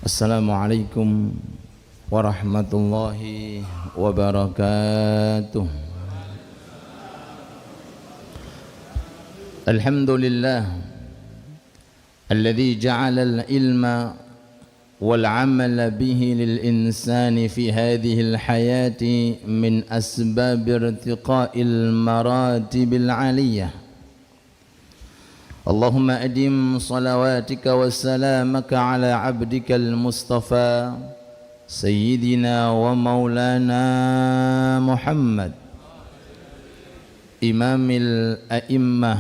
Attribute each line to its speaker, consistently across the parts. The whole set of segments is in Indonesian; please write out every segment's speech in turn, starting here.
Speaker 1: Assalamualaikum warahmatullahi wabarakatuh. Alhamdulillah alladzi ja'ala al-ilma wal 'amala bihi lil insani fi hadhihi al-hayati min asbab irtiqa'il maratibil 'aliyyah. اللهم أدم صلواتك وسلامك على عبدك المصطفى سيدنا ومولانا محمد إمام الأئمة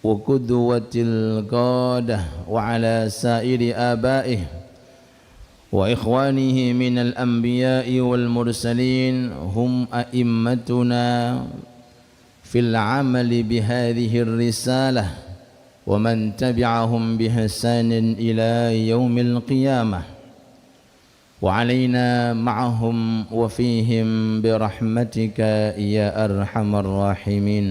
Speaker 1: وقدوة القادة وعلى سائر آبائه وإخوانه من الأنبياء والمرسلين هم أئمتنا في العمل بهذه الرسالة ومن تبعهم بإحسان إلى يوم القيامة وعلينا معهم وفيهم برحمتك يا أرحم الراحمين.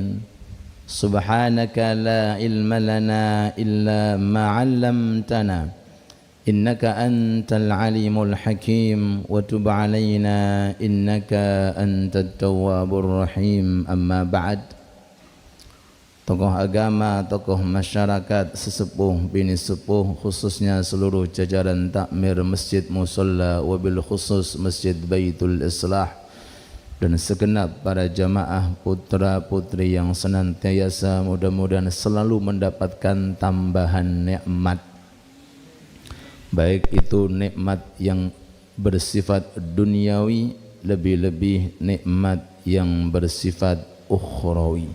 Speaker 1: سبحانك لا علم لنا إلا ما علمتنا إنك أنت العليم الحكيم وتب علينا إنك أنت التواب الرحيم. أما بعد, tokoh agama, tokoh masyarakat, sesepuh, bini sepuh, khususnya seluruh jajaran takmir Masjid Musalla wabil khusus Masjid Baitul Islah, dan segenap para jamaah putra putri yang senantiasa mudah-mudahan selalu mendapatkan tambahan nikmat, baik itu nikmat yang bersifat duniawi, lebih-lebih nikmat yang bersifat ukhrawi.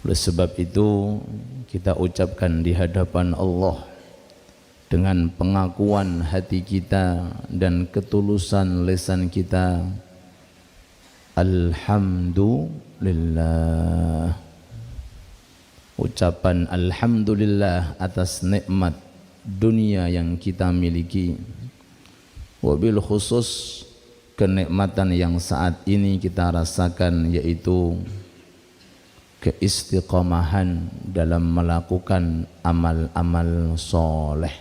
Speaker 1: Oleh sebab itu kita ucapkan di hadapan Allah dengan pengakuan hati kita dan ketulusan lisan kita, Alhamdulillah. Ucapan Alhamdulillah atas nikmat dunia yang kita miliki, wabil khusus kenikmatan yang saat ini kita rasakan, yaitu keistiqomahan dalam melakukan amal-amal soleh.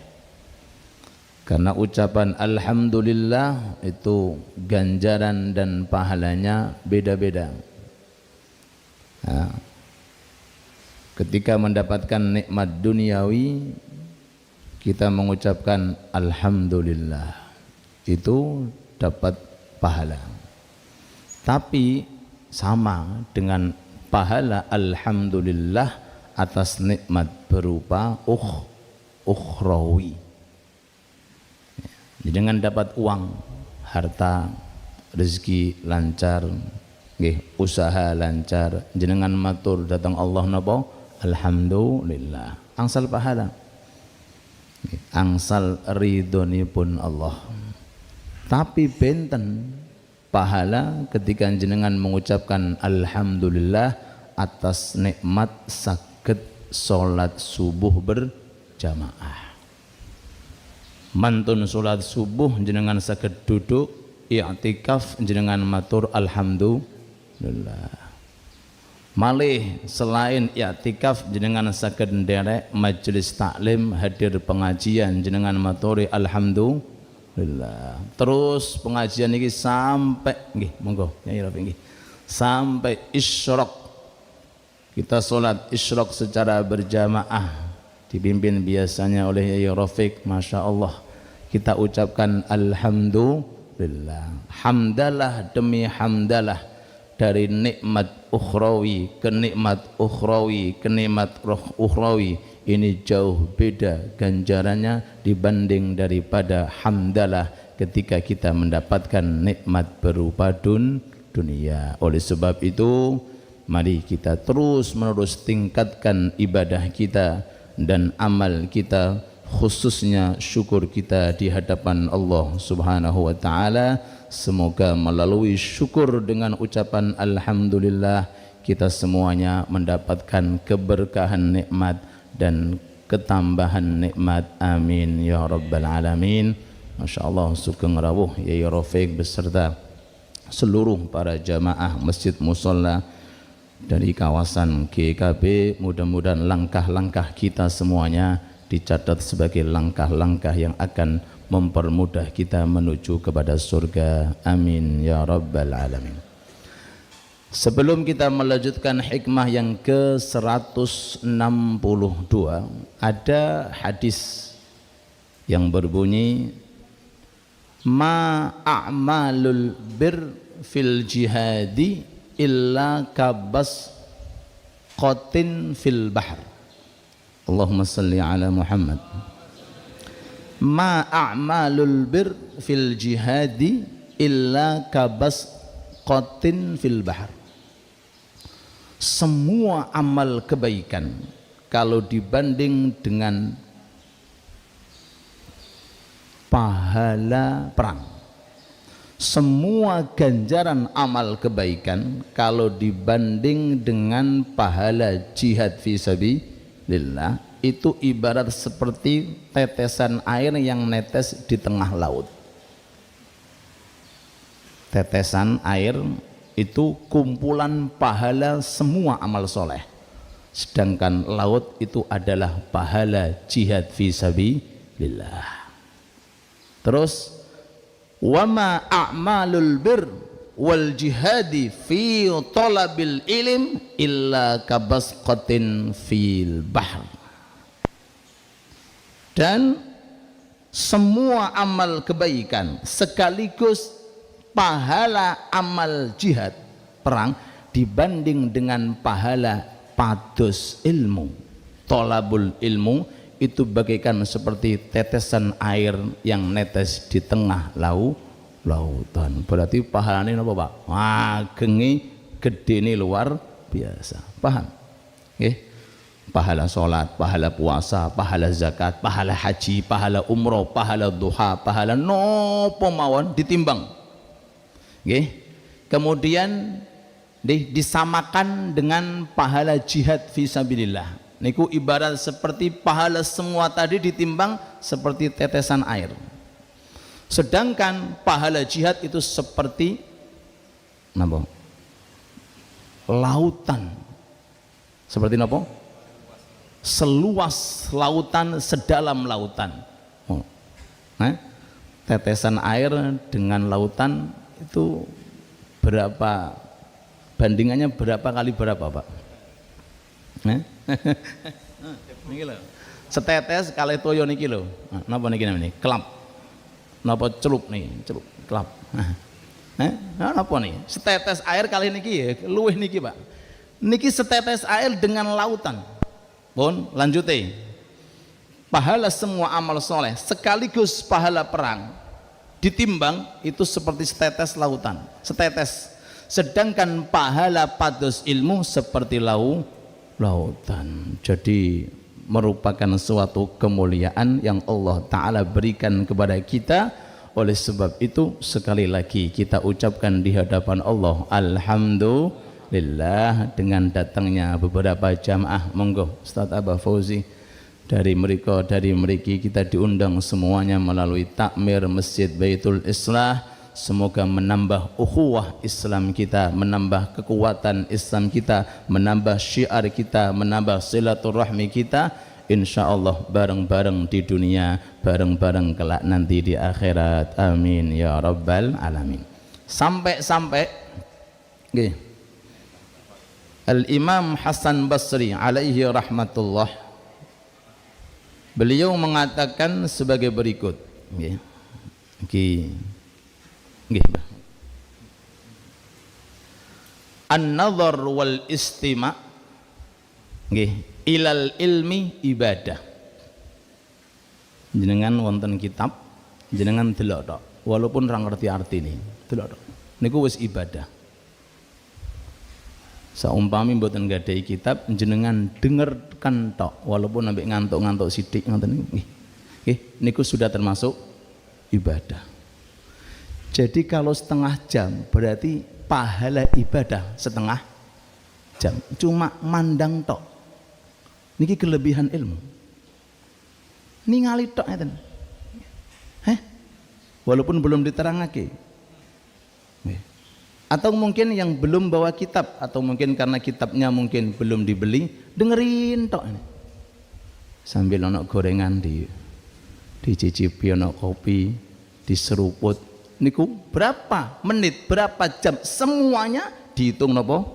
Speaker 1: Karena ucapan Alhamdulillah itu ganjaran dan pahalanya beda-beda. Ketika mendapatkan nikmat duniawi, kita mengucapkan Alhamdulillah, itu dapat pahala. Tapi sama dengan pahala Alhamdulillah atas nikmat berupa ukhrawi. Dengan dapat uang, harta, rezeki lancar, usaha lancar, jenengan matur datang Allah napa? Alhamdulillah, angsal pahala, angsal ridhonipun Allah. Tapi benten pahala ketika jenengan mengucapkan Alhamdulillah atas nikmat saged salat subuh berjamaah. Mantun salat subuh jenengan saged duduk i'tikaf, jenengan matur Alhamdulillah. Malih selain i'tikaf jenengan saged nderek majelis taklim, hadir pengajian, jenengan maturi Alhamdulillah. Terus pengajian ini sampai monggo Nyai Rafi nggih, sampai isyraq. Kita salat isyraq secara berjamaah dipimpin biasanya oleh Nyai Rafiq, Masya Allah. Kita ucapkan Alhamdulillah, hamdalah demi hamdalah, dari nikmat ukhrawi ke nikmat ukhrawi ke nikmat ukhrawi. Ini jauh beda ganjarannya dibanding daripada hamdalah ketika kita mendapatkan nikmat berupa dunia. Oleh sebab itu mari kita terus menerus tingkatkan ibadah kita dan amal kita, khususnya syukur kita di hadapan Allah Subhanahu wa taala. Semoga melalui syukur dengan ucapan Alhamdulillah kita semuanya mendapatkan keberkahan nikmat dan ketambahan nikmat. Amin ya rabbal alamin. Masya Allah, sugeng rawuh Yai Rafiq beserta seluruh para jamaah Masjid Musalla dari kawasan GKB. Mudah-mudahan langkah-langkah kita semuanya dicatat sebagai langkah-langkah yang akan mempermudah kita menuju kepada surga. Amin ya rabbal alamin. Sebelum kita melanjutkan hikmah yang ke-162, ada hadis yang berbunyi, ma a'malul bir fil jihadi illa kabas qatin fil bahr. Allahumma salli ala Muhammad. Ma a'malul bir fil jihadi illa kabas qatin fil bahr. Semua amal kebaikan kalau dibanding dengan pahala perang, semua ganjaran amal kebaikan kalau dibanding dengan pahala jihad fi sabilillah itu ibarat seperti tetesan air yang netes di tengah laut. Tetesan air itu kumpulan pahala semua amal soleh, sedangkan laut itu adalah pahala jihad fi sabilillah. Terus wama a'malul bir wal jihadi fi talabil ilm illa kabasqatin fil bahr. Dan semua amal kebaikan sekaligus pahala amal jihad perang dibanding dengan pahala pados ilmu, tolabul ilmu, itu bagaikan seperti tetesan air yang netes di tengah lautan. Berarti pahalanya apa Pak? Wah, gengi gede ini luar biasa. Paham? Okay? Pahala sholat, pahala puasa, pahala zakat, pahala haji, pahala umroh, pahala duha, pahala nopo mawon ditimbang. Okay? Kemudian disamakan dengan pahala jihad fi sabilillah. Niku ibarat seperti pahala semua tadi ditimbang seperti tetesan air. Sedangkan pahala jihad itu seperti napa? Lautan. Seperti napa? Seluas lautan, sedalam lautan. Tetesan air dengan lautan itu berapa, bandingannya berapa kali berapa Pak? Setetes kali toyo niki lho. Napa niki namanya? Kelap. Napa celup nih? Celup, kelap. Napa nih? Setetes air kali niki ya, luwih niki Pak. Niki setetes air dengan lautan. Pun lanjutnya. Pahala semua amal soleh sekaligus pahala perang ditimbang itu seperti setetes lautan, setetes. Sedangkan pahala pados ilmu seperti lautan. Jadi merupakan suatu kemuliaan yang Allah Ta'ala berikan kepada kita. Oleh sebab itu sekali lagi kita ucapkan di hadapan Allah alhamdulillah dengan datangnya beberapa jamaah. Monggo Ustaz Abah Fauzi dari mereka kita diundang semuanya melalui takmir Masjid Baitul Islah. Semoga menambah ukhuwah Islam kita, menambah kekuatan Islam kita, menambah syiar kita, menambah silaturahmi kita, insyaallah bareng-bareng di dunia, bareng-bareng kelak nanti di akhirat. Amin ya rabbal alamin. Sampai-sampai Al-Imam Hasan Basri alaihi rahmatullah, beliau mengatakan sebagai berikut. An-nazar wal istima' ilal ilmi ibadah. Jenengan wonten kitab, jenengan delok tok, walaupun ra ngerti artine, delok tok. Niku wis ibadah. Saumpami mboten gadai kitab, jenengan dengerkan tok, walaupun sampai ngantuk-ngantuk sithik ngoten niku. Niku sudah termasuk ibadah. Jadi kalau setengah jam berarti pahala ibadah setengah jam. Cuma mandang tok. Niki kelebihan ilmu. Ningali tok ngeten. Walaupun belum diterangake. Atau mungkin yang belum bawa kitab, atau mungkin karena kitabnya mungkin belum dibeli, dengerin tok ini. sambil ono gorengan dicicipi, ono kopi, diseruput. Niku berapa menit, berapa jam, semuanya dihitung napa?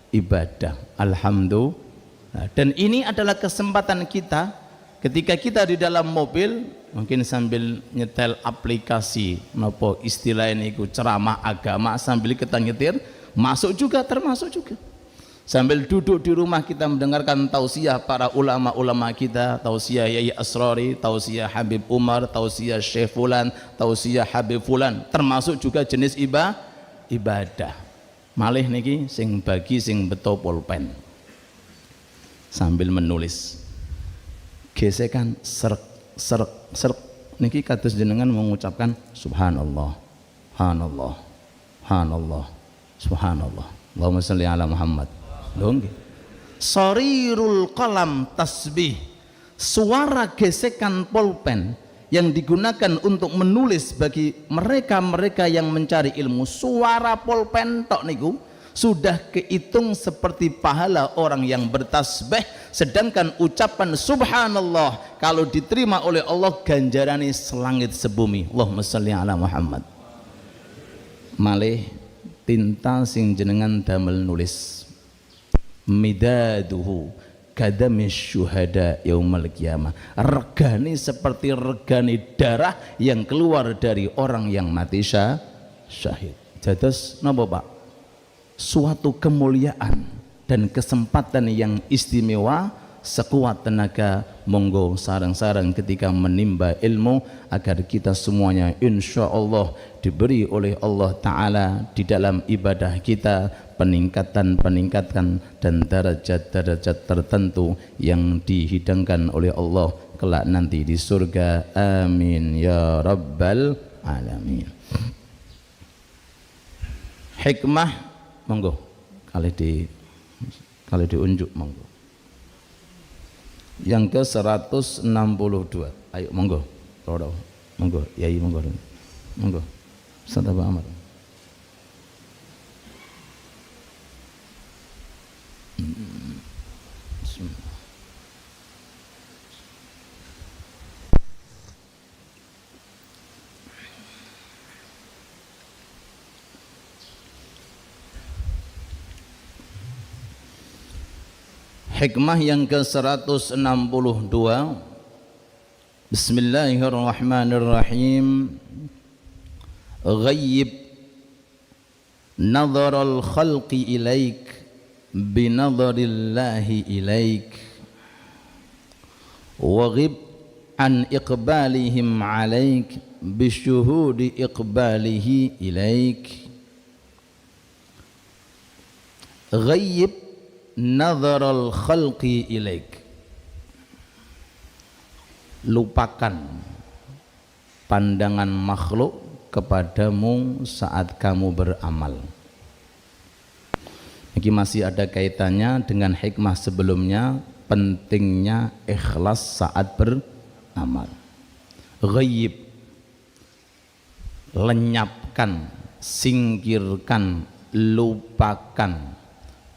Speaker 1: Ibadah. Alhamdulillah. Dan ini adalah kesempatan kita ketika kita di dalam mobil, mungkin sambil nyetel aplikasi napa istilahnya niku ceramah agama, sambil kita nyetir, masuk juga, termasuk juga. Sambil duduk di rumah kita mendengarkan tausiah para ulama-ulama kita, tausiah Yai Asrori, tausiah Habib Umar, tausiah Syekh Fulan, tausiah Habib Fulan, termasuk juga jenis ibadah. Malih niki sing bagi sing beto pulpen sambil menulis, gesekan serk niki kados jenengan mengucapkan subhanallah, subhanallah, subhanallah, subhanallah, Allahumma sholli ala Muhammad. Dong, sorirul qalam tasbih, suara gesekan pulpen yang digunakan untuk menulis bagi mereka-mereka yang mencari ilmu. Suara pulpen tok niku sudah kehitung seperti pahala orang yang bertasbih, sedangkan ucapan subhanallah kalau diterima oleh Allah ganjarane selangit sebumi. Allahumma sholli ala Muhammad. Malih tinta sing jenengan damel nulis, midaduhu kadamis syuhada yaumal qiyamah, regani seperti regani darah yang keluar dari orang yang mati syahid. Dados napa Pak? Suatu kemuliaan dan kesempatan yang istimewa, sekuat tenaga monggo sarang-sarang ketika menimba ilmu agar kita semuanya insya Allah diberi oleh Allah Ta'ala di dalam ibadah kita peningkatan dan derajat-derajat tertentu yang dihidangkan oleh Allah kelak nanti di surga. Amin ya rabbal alamin. Hikmah monggo kali diunjuk monggo. Yang ke 162. Ayo monggo. Rodo. Monggo, Yai monggo. Monggo. Ustaz Abu Amar. Bismillah. Hikmah yang ke-162. Bismillahirrahmanirrahim. Ghayyib nadharal khalqi ilaik binadharillahi ilaik waghib an iqbalihim alaik bisyuhudi iqbalihi ilaik. Ghayyib nadharal khalqi ilaik, lupakan pandangan makhluk kepadamu saat kamu beramal. Ini masih ada kaitannya dengan hikmah sebelumnya, pentingnya ikhlas saat beramal. Ghaib, lenyapkan, singkirkan, lupakan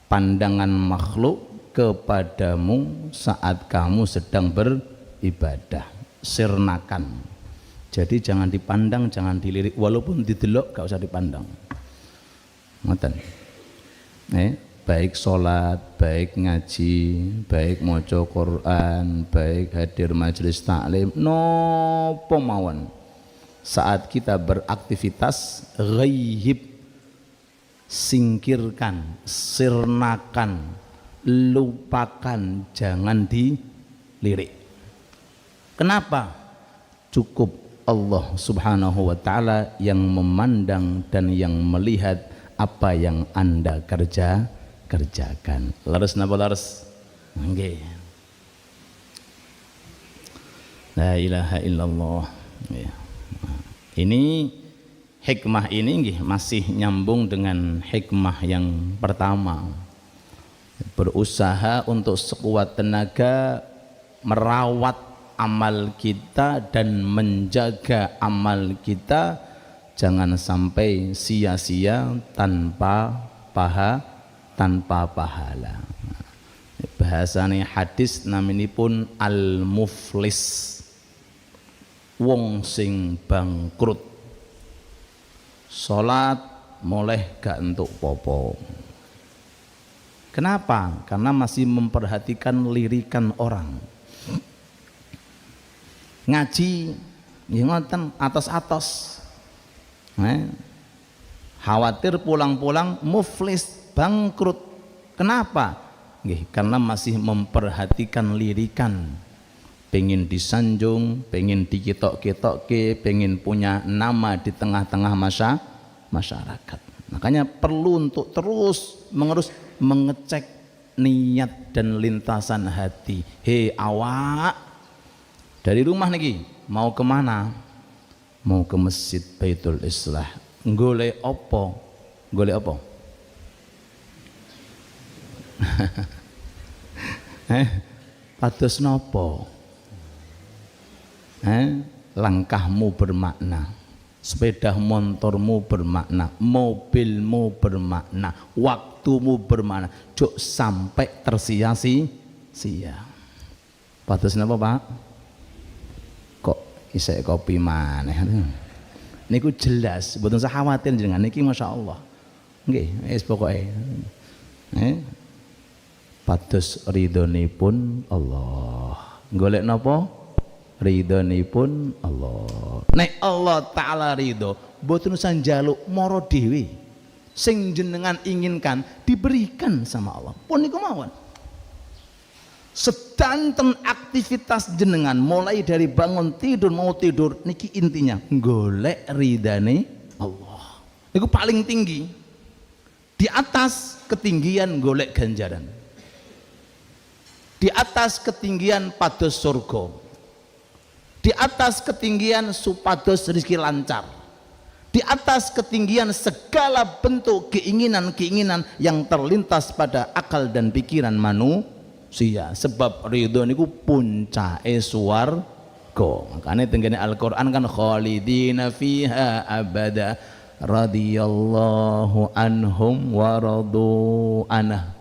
Speaker 1: pandangan makhluk kepadamu saat kamu sedang beribadah. Sirnakan. Jadi jangan dipandang, jangan dilirik, walaupun didelok gak usah dipandang. Ngoten. Baik sholat, baik ngaji, baik maca Quran, baik hadir majelis taklim, nopo mawon. Saat kita beraktivitas ghaib, singkirkan, sirnakan, lupakan, jangan dilirik. Kenapa? Cukup Allah Subhanahu wa Ta'ala yang memandang dan yang melihat apa yang Anda kerjakan. Laras napa laras? Nggih. La ilaha illallah. Ini hikmah ini nggih masih nyambung dengan hikmah yang pertama. Berusaha untuk sekuat tenaga merawat amal kita dan menjaga amal kita, jangan sampai sia-sia tanpa pahala. bahasane hadis naminipun al-muflis, wong sing bangkrut, salat moleh gak entuk popo. Kenapa? Karena masih memperhatikan lirikan orang. Ngaji ya ngoten atos-atos. Khawatir pulang-pulang muflis, bangkrut. Kenapa? Karena masih memperhatikan lirikan. Pengen disanjung, pengen diketok-ketokke, pengen punya nama di tengah-tengah masyarakat. Makanya perlu untuk terus mengecek niat dan lintasan hati. Hei awak, dari rumah niki mau kemana? Mau ke masjid Baitul Islah. Golek opo? Golek opo? Pados nopo? Langkahmu bermakna, sepeda motormu bermakna, mobilmu bermakna, waktumu bermakna. Cuk sampai tersia-sia. Pados napa, Pak? Kok isek kopi maneh? Niku jelas, mboten usah khawatir jenengan niki masyaallah. Nggih, wis pokoke. Pados ridhonipun Allah. Golek napa? Ridhonipun Allah. Nek Allah taala ridho, mboten usah njaluk mara dhewe. Sing jenengan inginkan diberikan sama Allah. Pun niku mawon. Sedanten aktivitas jenengan mulai dari bangun tidur mau tidur niki intinya golek ridane Allah. Niku paling tinggi. Di atas ketinggian golek ganjaran. Di atas ketinggian pados surga. Di atas ketinggian supados rezeki lancar. Di atas ketinggian segala bentuk keinginan-keinginan yang terlintas pada akal dan pikiran manusia. Sebab ridho niku puncake swarga. Makane tenggene Al-Qur'an kan khalidina fiha abada radhiyallahu anhum wa radu anhu.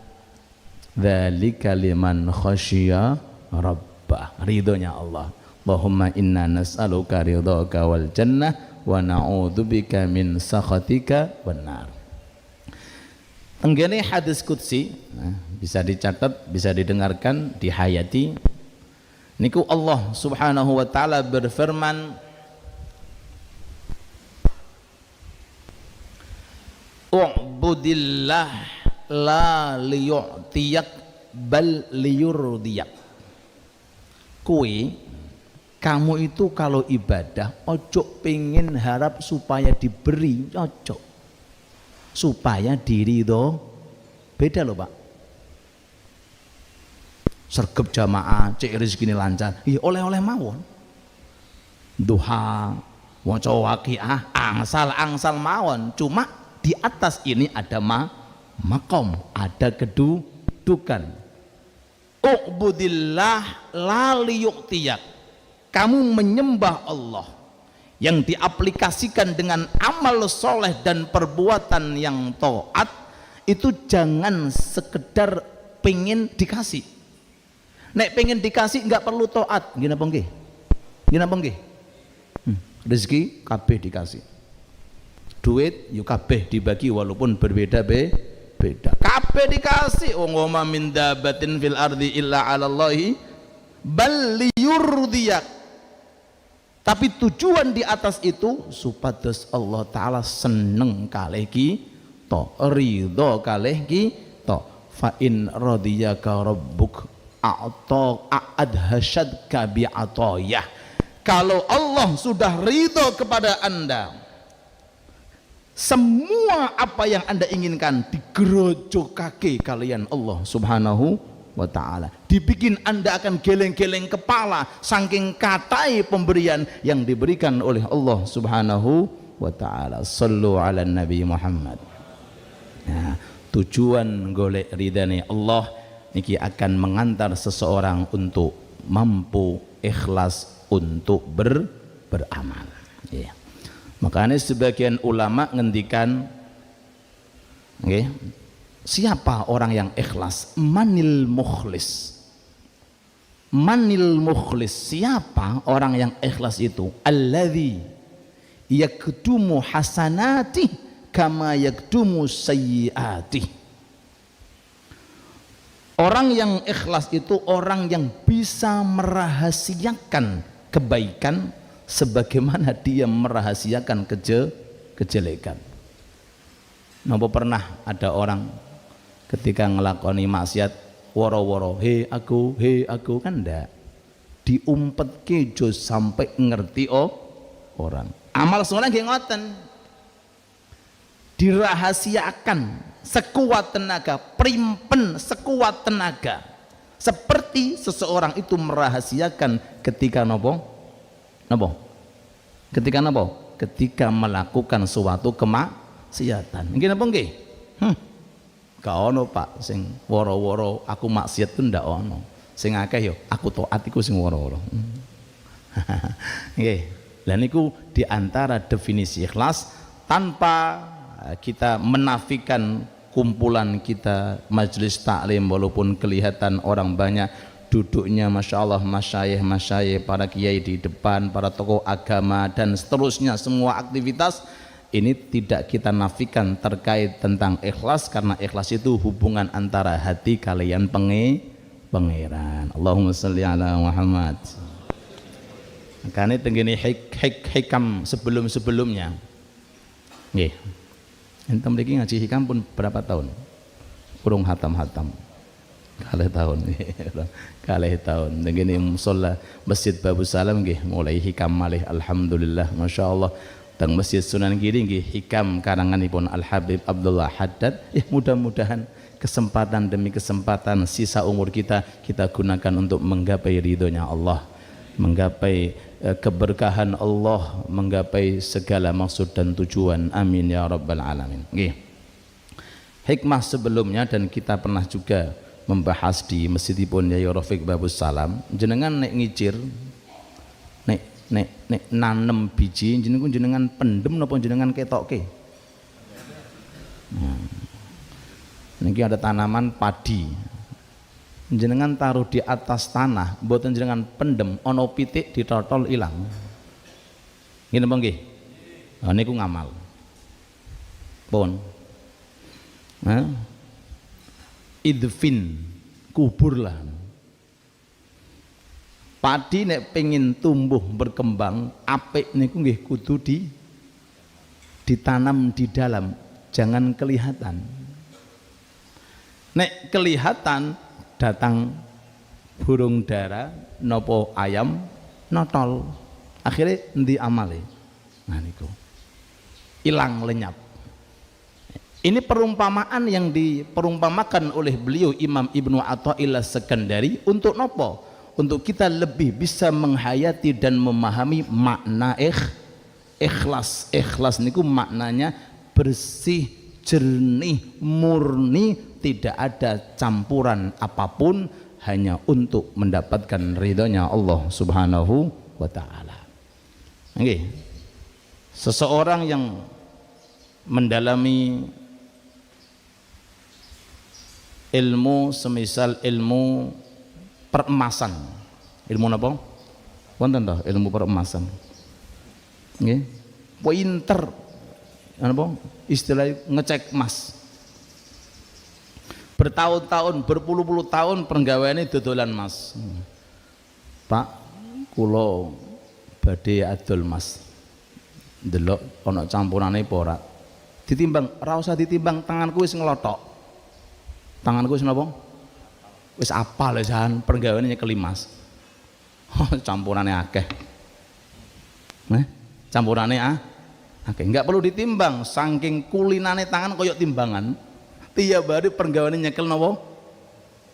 Speaker 1: Dzalika liman khasyiya rabbah. Ridhonya Allah. Allahumma inna nas'aluka ridhaka wal jannah wa na'udzubika min sakhatika wan nar. Tenggene hadis qudsi, bisa dicatat, bisa didengarkan, dihayati. Niku Allah Subhanahu wa taala berfirman, "U'budillah la liyu'tiyak bal liyurdiyak." Kowe kamu itu kalau ibadah ojo pengen harap supaya diberi, ojo supaya diridho. Beda loh Pak. Sergep jamaah cek rezeki ini lancar, oleh-oleh mawon. Duha waca waqiah angsal mawon. Cuma di atas ini ada makom, ada kedudukan. U'budillah la liyu'tiyak. Kamu menyembah Allah yang diaplikasikan dengan amal soleh dan perbuatan yang taat, itu jangan sekedar pengen dikasih. Nek pengen dikasih nggak perlu taat, gini apa nggih? Gini apa nggih? Rezeki kabeh dikasih, duit yuk kabeh dibagi walaupun berbeda-beda. Kabeh dikasih. Wa ma min dabatin fil ardi illa 'ala Allahi bal liyurdiyak. Tapi tujuan di atas itu supados Allah taala seneng kalih kita, ridho kalih kita. Fa in radiyaka rabbuk adhasyadka bi'atayah. Kalau Allah sudah ridho kepada Anda, semua apa yang Anda inginkan digerojokake kalian Allah Subhanahu wa ta'ala. Dibikin Anda akan geleng-geleng kepala saking katai pemberian yang diberikan oleh Allah Subhanahu wa ta'ala. Sallu ala Nabi Muhammad. Nah, tujuan golek ridhani Allah niki akan mengantar seseorang untuk mampu ikhlas untuk beramal. Ya. Makanya sebagian ulama ngendikan, okay, Siapa orang yang ikhlas? Manil mukhlis. Manil mukhlis, siapa orang yang ikhlas itu? Alladzi yakdumu hasanati kama yakdumu sayyiati. Orang yang ikhlas itu orang yang bisa merahasiakan kebaikan sebagaimana dia merahasiakan kejelekan. Napa pernah ada orang ketika ngelakoni maksiat woro-woro he aku kan ndak, diumpetke jo sampai ngerti orang. Amal soleh nggih ngoten, dirahasiakan sekuat tenaga, primpen sekuat tenaga, seperti seseorang itu merahasiakan ketika nopo ketika melakukan suatu kemaksiatan. Nggih napa nggih? Gak ono Pak sing woro-woro aku maksiat itu ndak ono. Sing akeh yo aku taat iku sing woro-woro. Nggih. Lah niku diantara definisi ikhlas, tanpa kita menafikan kumpulan kita majelis taklim walaupun kelihatan orang banyak duduknya Masya Allah, masyayikh para kiai di depan, para tokoh agama dan seterusnya, semua aktivitas ini tidak kita nafikan terkait tentang ikhlas, karena ikhlas itu hubungan antara hati kalian pangeran. Allahumma sholli ala Muhammad. Makanya tenggini hikam sebelum-sebelumnya. Nggih. Enten mriki ngaji hikam pun berapa tahun? Kurung hatam-hatam. Kalih tahun. Tenggini musalla Masjid Babus Salam nggih mulai hikam malih alhamdulillah masyaallah. Teng Masjid Sunan Giri nggih hikam karanganipun Al Habib Abdullah Haddad. Mudah-mudahan kesempatan demi kesempatan sisa umur kita gunakan untuk menggapai ridhonya Allah, menggapai keberkahan Allah, menggapai segala maksud dan tujuan. Amin ya rabbal alamin. Nggih. Hikmah sebelumnya dan kita pernah juga membahas di masjidipun Yai Rafiq Babus Salam, jenengan nek ngicir nek nanem biji jenengan pendem napa jenengan ketokke? Niki ada tanaman padi, jenengan taruh di atas tanah, mboten jenengan pendem, ono pitik ditotol ilang. Ngene apa nggih? Nah, niku ngamal. Pun. Idfin, kuburlah. Padi nek pengen tumbuh berkembang apik niku nggih kudu ditanam di dalam, jangan kelihatan. Nek kelihatan datang burung dara nopo ayam notol, akhirnya endi amale. Nah niku hilang lenyap. Ini perumpamaan yang diperumpamakan oleh beliau Imam Ibnu Athaillah Sekandari untuk nopo? Untuk kita lebih bisa menghayati dan memahami makna ikhlas. Ikhlas niku maknanya bersih, jernih, murni, tidak ada campuran apapun, hanya untuk mendapatkan ridhonya Allah Subhanahu wa taala. Nggih. Seseorang yang mendalami ilmu semisal ilmu peremasan, ilmu apa? Wonten toh ilmu peremasan. Nggih. Pointer apa? Istilah ngecek emas. Bertahun-tahun, berpuluh-puluh tahun penggaweane dodolan emas. Pak, kula badhe adol emas. Ndelok ana campurane apa ora? Ditimbang, ora usah ditimbang, tanganku wis nglothok. Tanganku wis napa? Wis apal jan penggaweane nyekel emas. Campurane akeh. Campurane akeh. Enggak perlu ditimbang, saking kulinane tangan koyok timbangan. Tiap hari penggaweane nyekel napa?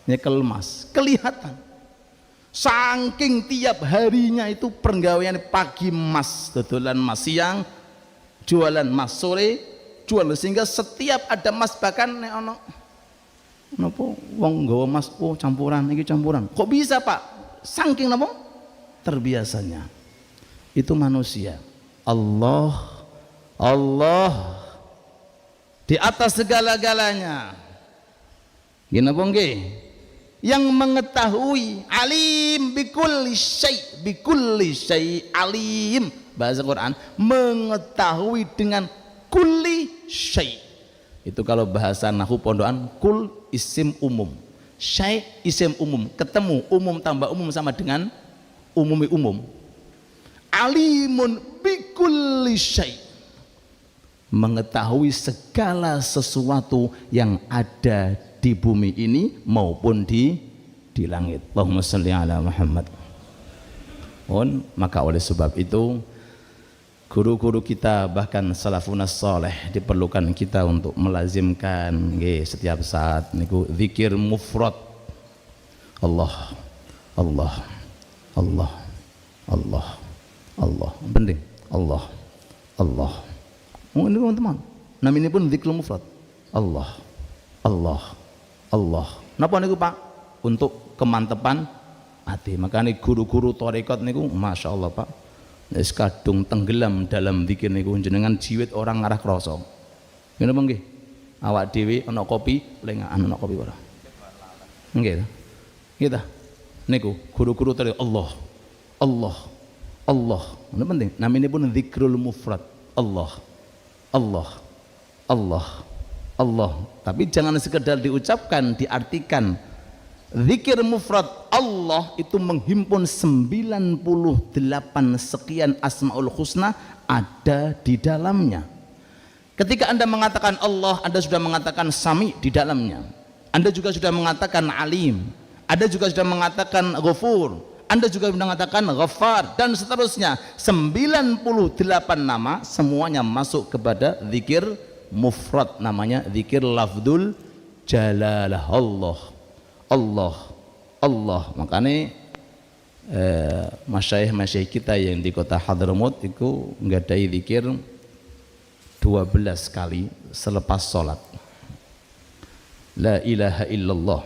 Speaker 1: Nyekel emas. Kelihatan. Saking tiap harinya itu penggaweane pagi emas, dodolan emas, siang jualan emas, sore jual, sehingga setiap ada emas, bahkan nek ono napa wong nggawa emas, oh campuran iki campuran. Kok bisa Pak? Saking napa? Terbiasanya. Itu manusia. Allah di atas segala-galanya. Gini apa nggih? Yang mengetahui, alim bikulli syai alim, bahasa Quran, mengetahui dengan kulli syai. Itu kalau bahasa nahwu pondokan, kul isim umum, syai isim umum, ketemu umum tambah umum sama dengan umum. Alimun bikulli syai, mengetahui segala sesuatu yang ada di bumi ini maupun di langit. Allahumma sholli ala Muhammad. Maka oleh sebab itu guru-guru kita bahkan salafun saleh diperlukan kita untuk melazimkan setiap saat niku zikir mufrad. Allah Allah Allah Allah Allah, penting Allah Allah. Ini teman-teman, namanya pun zikir mufrad. Allah Allah Allah. Napa niku Pak? Untuk kemantepan hati. Makanya guru-guru tarekat niku masya Allah Pak, wis kadung tenggelam dalam zikir niku, jenengan jiwit orang ngarah krasa. Ngene apa nggih? Awak dhewe ana kopi, lengahan ana kopi ora? Nggih. Kita niku guru-guru tarekat Allah Allah Allah. Ini penting. Namanya pun zikrul mufrad. Allah Allah Allah Allah. Tapi jangan sekedar diucapkan, diartikan. Zikir mufrad Allah itu menghimpun 98 sekian asmaul husna ada di dalamnya. Ketika Anda mengatakan Allah, Anda sudah mengatakan Sami di dalamnya. Anda juga sudah mengatakan Alim. Anda juga sudah mengatakan Ghafur. Anda juga sudah mengatakan Ghaffar dan seterusnya. 98 nama semuanya masuk kepada zikir mufrad, namanya zikir lafdul jalalah. Allah Allah Allah. Makanya masyayikh kita yang di kota Hadramut itu ngadai zikir 12 kali selepas sholat. La ilaha illallah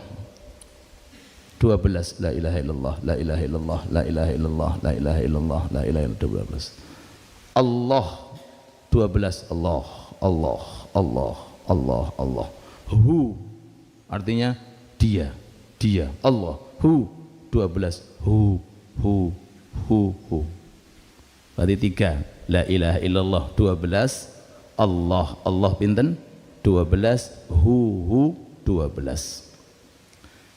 Speaker 1: 12, la ilaha illallah, la ilaha illallah, la ilaha illallah, la ilaha illallah, la ilaha illallah 12. Allah 12, Allah Allah Allah Allah Allah. Hu artinya dia Allah. Hu 12, hu berarti 3. La ilaha illallah 12, Allah pinten 12, hu 12.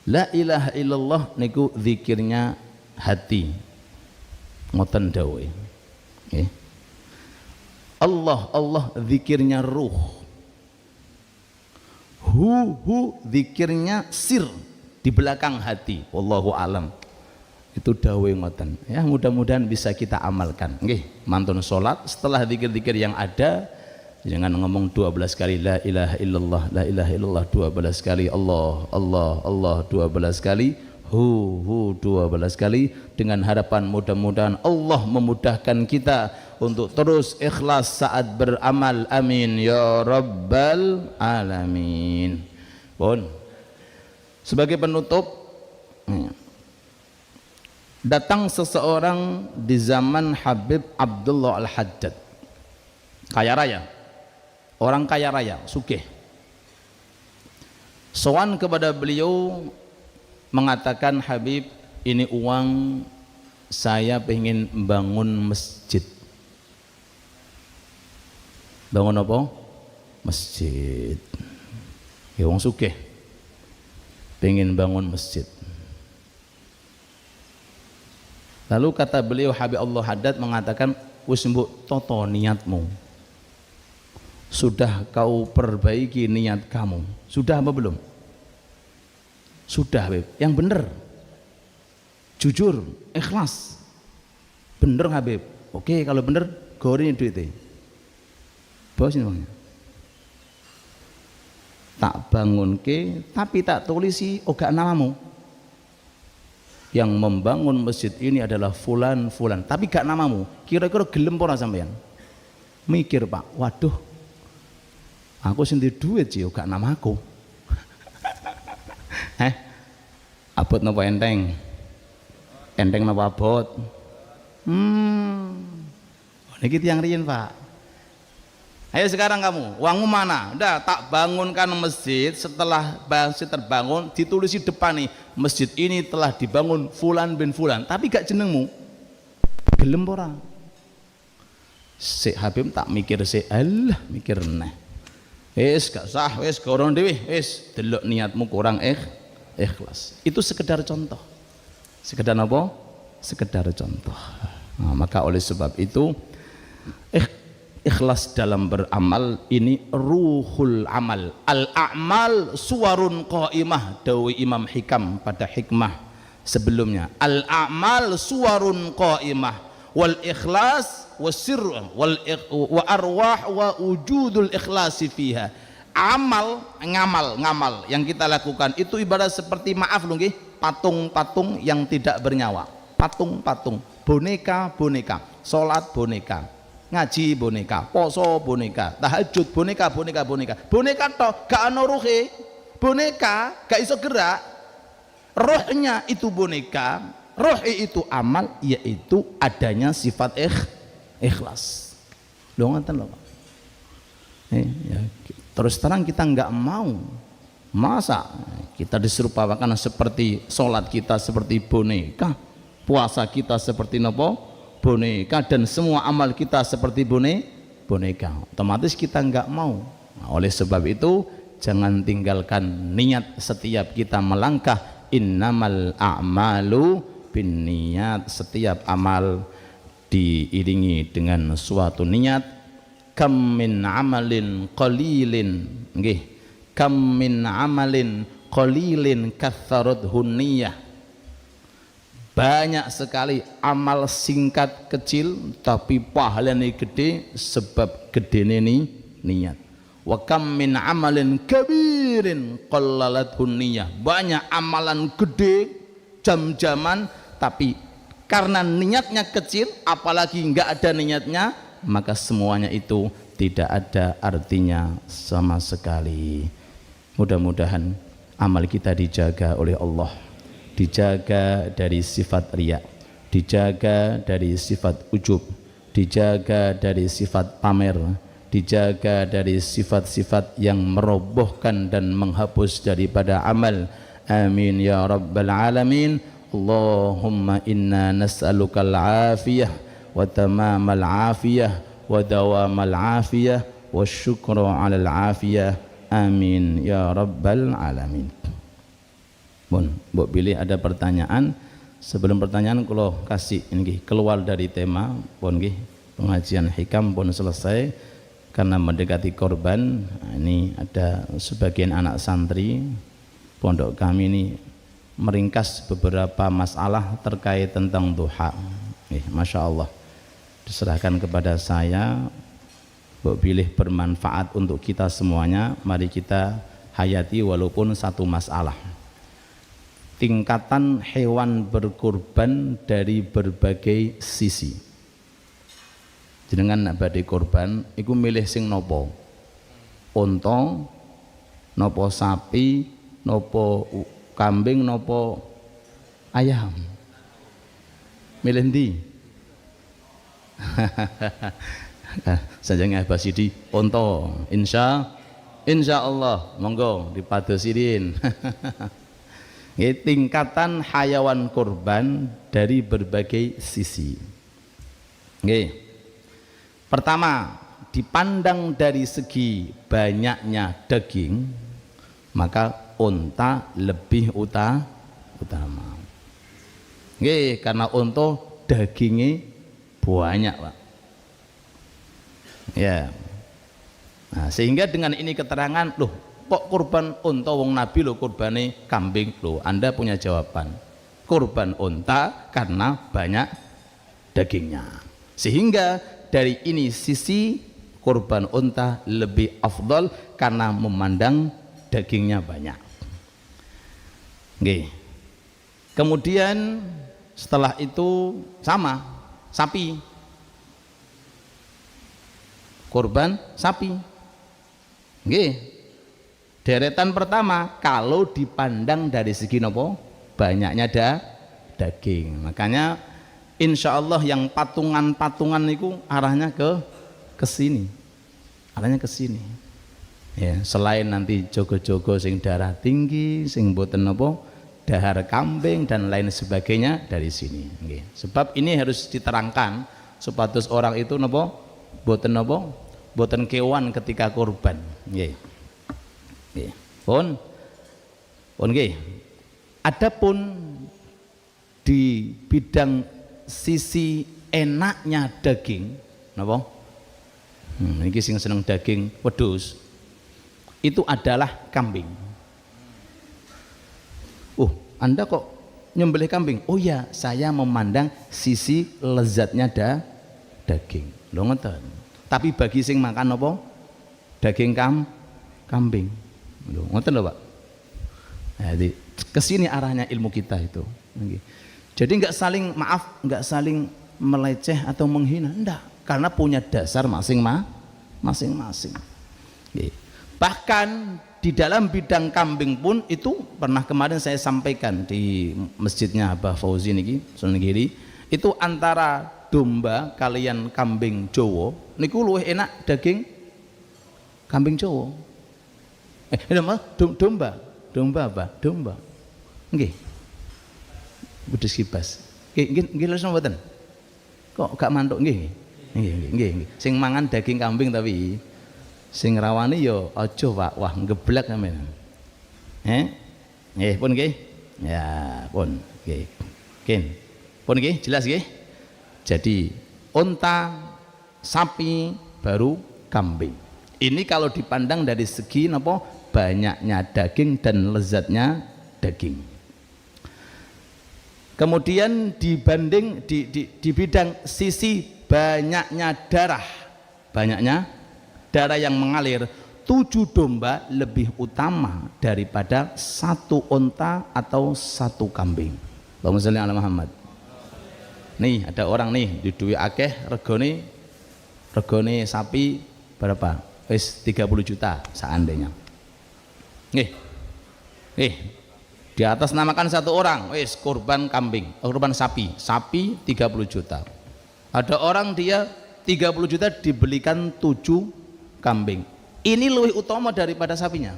Speaker 1: La ilaha illallah niku zikirnya hati, ngoten dawuh. Nggih. Allah zikirnya ruh. Hu zikirnya sir, di belakang hati. Wallahu alam. Itu dawuh ngoten. Ya, mudah-mudahan bisa kita amalkan. Nggih, mantun salat setelah zikir-zikir yang ada, jangan ngomong 12 kali la ilaha illallah 12 kali, Allah 12 kali, hu 12 kali, dengan harapan mudah-mudahan Allah memudahkan kita untuk terus ikhlas saat beramal. Amin ya rabbal alamin. Sebagai penutup, datang seseorang di zaman Habib Abdullah Al-Haddad, kaya raya, orang kaya raya, sugih. Sowan kepada beliau mengatakan, Habib, ini uang saya pengen bangun masjid. Bangun apa? Masjid. Ya wong sugih pengen bangun masjid. Lalu kata beliau, Habib Allah Haddad mengatakan, wis mbok toto niatmu. Sudah kau perbaiki niat kamu? Sudah apa belum? Sudah, Habib. Yang benar, jujur, ikhlas. Bener Habib. Oke, kalau bener gorin duitnya, bawa sini uangnya. Tak bangun ke, tapi tak tulisi oga namamu. Yang membangun masjid ini adalah fulan, tapi gak namamu. Kira-kira gelem ora sampean? Mikir, Pak, waduh, aku sendiri duit sih, gak namaku. Abot napa enteng? Enteng napa abot? Niki tiyang riyen, Pak. Ayo sekarang kamu, uangmu mana? Udah tak bangunkan masjid, setelah masjid terbangun ditulis di depan nih, masjid ini telah dibangun fulan bin fulan, tapi gak jenengmu. Gelem ora? Sik Habib tak mikir sik, alah mikir neh. Wis gak sah, wis gorong dhewe, wis delok niatmu kurang ikhlas. Itu sekedar contoh. Sekedar apa? Sekedar contoh. Nah, maka oleh sebab itu ikhlas dalam beramal ini ruhul amal. Al-a'mal suwarun qaimah, dawai Imam Hikam pada hikmah sebelumnya. Al-a'mal suwarun qaimah wal ikhlas wasir wa arwah wa wujudul ikhlasi fiha. Ngamal yang kita lakukan itu ibarat seperti, maaf lho nggih, patung-patung yang tidak bernyawa. Patung-patung, boneka-boneka, salat boneka, ngaji boneka, poso boneka, tahajud boneka, boneka toh gak ana ruhe, boneka gak iso gerak, rohnya itu boneka, rohi itu amal, yaitu adanya sifat ikhlas. Lho ngoten lho Pak. Ya, terus terang kita nggak mau, masa kita diserupakan seperti sholat kita seperti boneka, puasa kita seperti nopo boneka, dan semua amal kita seperti boneka, otomatis kita nggak mau. Nah, oleh sebab itu jangan tinggalkan niat setiap kita melangkah. Innamal a'malu binniyat, setiap amal diiringi dengan suatu niat. Kam min amalin qalilin, nggih, kam min amalin qalilin katharathu niyyah. Banyak sekali amal singkat kecil tapi pahalanya gede sebab gedene niat. Wa kam min amalin kabirin qallalathu niyyah. Banyak amalan gede jam-jaman tapi karena niatnya kecil, apalagi enggak ada niatnya, maka semuanya itu tidak ada artinya sama sekali. Mudah-mudahan amal kita dijaga oleh Allah, dijaga dari sifat riya, dijaga dari sifat ujub, dijaga dari sifat pamer, dijaga dari sifat-sifat yang merobohkan dan menghapus daripada amal. Amin ya rabbal alamin. Allahumma inna nas'alukal afiyah wa tamamal afiyah wa dawamal afiyah wa syukru alal afiyah. Amin ya rabbal alamin. Bon, Mbok pilih ada pertanyaan. Sebelum pertanyaan kalau kasih ini keluar dari tema pun nggih, pengajian hikam pun selesai karena mendekati korban. Ini ada sebagian anak santri pondok kami ini meringkas beberapa masalah terkait tentang duha. Masya Allah, diserahkan kepada saya, Mbok pilih bermanfaat untuk kita semuanya. Mari kita hayati walaupun satu masalah. Tingkatan hewan berkurban dari berbagai sisi. Jenengan badhe korban, iku milih sing nopo? Unta, nopo sapi, nopo kambing, nopo ayam? Milih ndi? Sajane Basidi unta, insya Allah, monggo dipadosirin. Tingkatan hayawan kurban dari berbagai sisi. Pertama, dipandang dari segi banyaknya daging, maka unta lebih utama. Karena unta dagingnya banyak, Pak. Ya. Nah, sehingga dengan ini keterangan, loh, kok kurban unta, wong Nabi lo kurbane kambing. Loh, Anda punya jawaban. Kurban unta karena banyak dagingnya. Sehingga dari ini sisi kurban unta lebih afdal karena memandang dagingnya banyak. Oke. Kemudian setelah itu sama sapi. Kurban sapi. Oke. Deretan pertama kalau dipandang dari segi nopo banyaknya daging. Makanya insya Allah yang patungan-patungan itu arahnya ke sini. arahnya ke sini. Ya, selain nanti jogo-jogo sing darah tinggi, sing boten napa dahar kambing dan lain sebagainya dari sini. Nggih. Sebab ini harus diterangkan supados orang itu napa boten kewan ketika kurban. Nggih. Nggih. Pun nggih. Adapun di bidang sisi enaknya daging napa? Iki sing seneng daging wedhus itu adalah kambing. Anda kok nyembelih kambing? Oh ya, saya memandang sisi lezatnya daging. Lho ngoten. Tapi bagi sing makan apa? Daging kambing. Lho ngoten lho, Pak. Jadi kesini arahnya ilmu kita itu. Jadi nggak saling nggak saling meleceh atau menghina, enggak, karena punya dasar masing-masing. Bahkan di dalam bidang kambing pun itu pernah kemarin saya sampaikan di masjidnya Abah Fauzi niki Sunan Giri, itu antara domba kalian kambing Jawa niku luwih enak daging kambing Jawa. Domba. Nggih. Wedhus kibas. Nggih lho mboten. Kok gak mantuk nggih. Nggih. Sing mangan daging kambing tapi sing rawani ya aja Pak. Wah, ngeblek sampean. Nggih, pun nggih. Ya, pun nggih. Pun nggih, jelas nggih. Jadi unta, sapi, baru kambing. Ini kalau dipandang dari segi napa banyaknya daging dan lezatnya daging. Kemudian dibanding di bidang sisi banyaknya darah yang mengalir, 7 domba lebih utama daripada 1 unta atau 1 kambing. Allahumma sholli ala Muhammad. Nih ada orang nih di duit akeh regone sapi berapa? Wis 30 juta seandainya. Nih di atas namakan 1 orang, wis kurban kambing, kurban sapi 30 juta. Ada orang dia 30 juta dibelikan 7 kambing. Ini lebih utama daripada sapinya.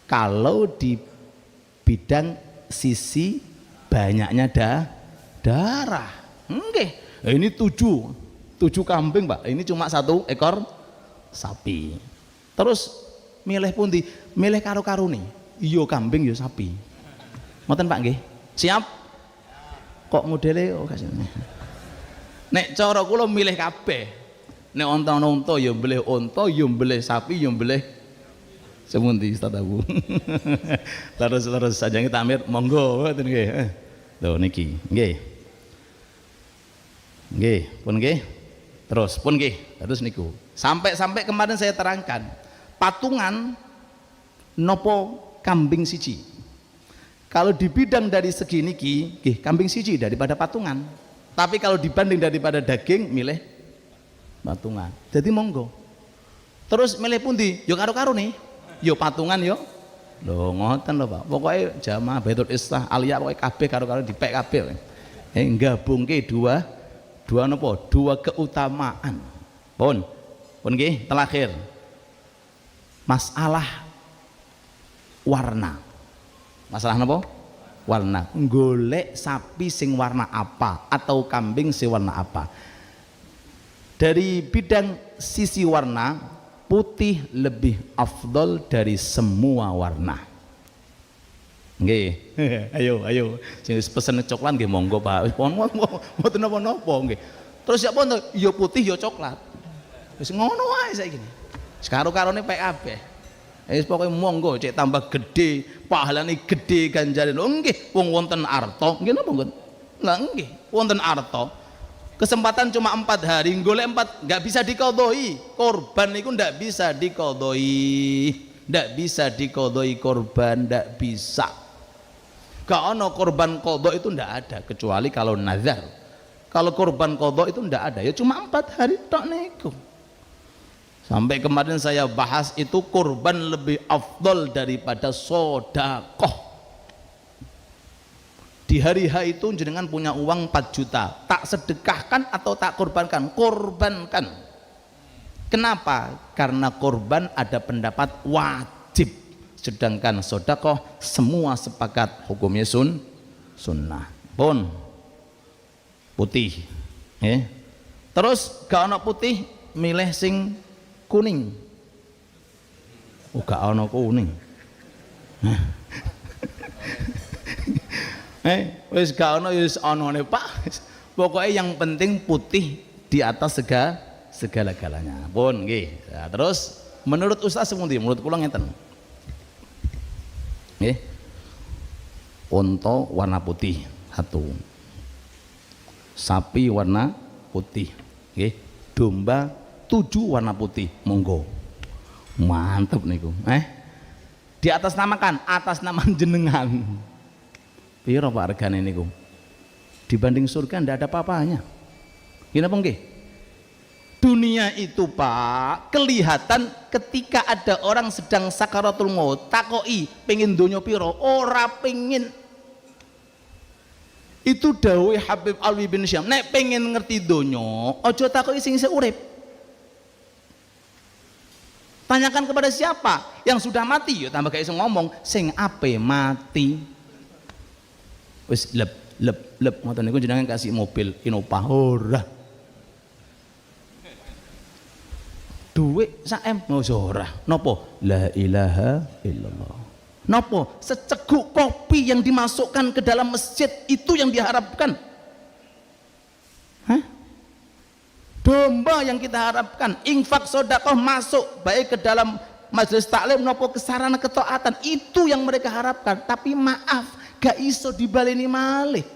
Speaker 1: Kalau di bidang sisi banyaknya darah. Nggih. Ini 7 kambing, Pak. Ini cuma 1 ekor sapi. Terus milih pundi? Milih karo-karone. Iya kambing ya sapi. Ngoten Pak nggih. Siap? Kok modele kasih. Nek cara kula milih kabeh. Nek onta ya mbelih onta, ya mbelih sapi, ya mbelih sepundi Ustaz Abu. Terus sajane tamir monggo ngoten nggih. Lho niki, nggih. Nggih, pun nggih. Terus pun nggih, terus niku. Sampai kemarin saya terangkan, patungan nopo kambing siji. Kalau di bidang dari segi niki, nggih kambing siji daripada patungan. Tapi kalau dibanding daripada daging, milih patungan. Jadi monggo. Terus milih pundi? Yo karo-karo nih. Yo patungan yo. Lho ngoten lho Pak. Pokoke jamaah Baitul Islah Aliyah pokoke kabeh karo-karo dipek kabeh. Gabungke dua napa? Dua keutamaan. Pun nggih terakhir. Masalah warna. Masalah napa? Warna. Golek sapi sing warna apa atau kambing sing warna apa. Dari bidang sisi warna, putih lebih afdol dari semua warna. Nggih. Ayo. Sing pesen coklat nggih monggo Pak. Mboten napa-napa nggih. Terus ya pun ya putih ya coklat. Wis ngono wae saiki. Sekaro-karone pek kabeh. Wis pokoke monggo cek tambah gede, pahalane gede ganjaran. Oh nggih, wong wonten arta. Nggih napa mboten? Lah nggih, wonten arta. Kesempatan cuma 4 hari, golek 4 nggak bisa dikodoi. Korban itu nggak bisa dikodoi, nggak bisa dikodoi korban, nggak bisa. Kalau korban kodok itu nggak ada kecuali kalau nazar. Kalau korban kodok itu nggak ada, ya cuma 4 hari tok niku. Sampai kemarin saya bahas itu korban lebih afdol daripada sodakoh. Di hari H itu jenengan punya uang 4 juta, tak sedekahkan atau tak korbankan? Korbankan. Kenapa? Karena korban ada pendapat wajib, sedangkan sodakoh semua sepakat hukumnya sunnah. Pun putih, terus gak ono putih, milih sing kuning. Gak ono kuning. Wis gak ono wis onone Pak. Pokoknya yang penting putih di atas segala-galanya. Pun nggih. Nah, terus menurut Ustaz semundi, menurut kula ngeten. Nggih. Unta warna putih satu. Sapi warna putih. Nggih. Domba 7 warna putih. Monggo. Mantep niku. Di atas namakan, atas nama jenengan. Piro Pak regane niku? Dibanding surga ndak ada apa-apanya. Gini apa nggih? Dunia itu Pak, kelihatan ketika ada orang sedang sakaratul maut, takoki pengen donya piro, ora pengen. Itu dawuh Habib Alwi bin Syam, nek pengen ngerti donya, aja takoki sing isih urip. Tanyakan kepada siapa yang sudah mati, ya tambah gak iso ngomong, sing ape mati. Wis lep ngoten niku jenengan kasih mobil Innova ora. Duit sak M ora. Napa? La ilaha illallah. Napa? Seceguk kopi yang dimasukkan ke dalam masjid itu yang diharapkan. Domba yang kita harapkan, infak sedekah masuk baik ke dalam majelis taklim nopo ke sarana ketaatan, itu yang mereka harapkan. Tapi maaf, gak iso dibaleni malih.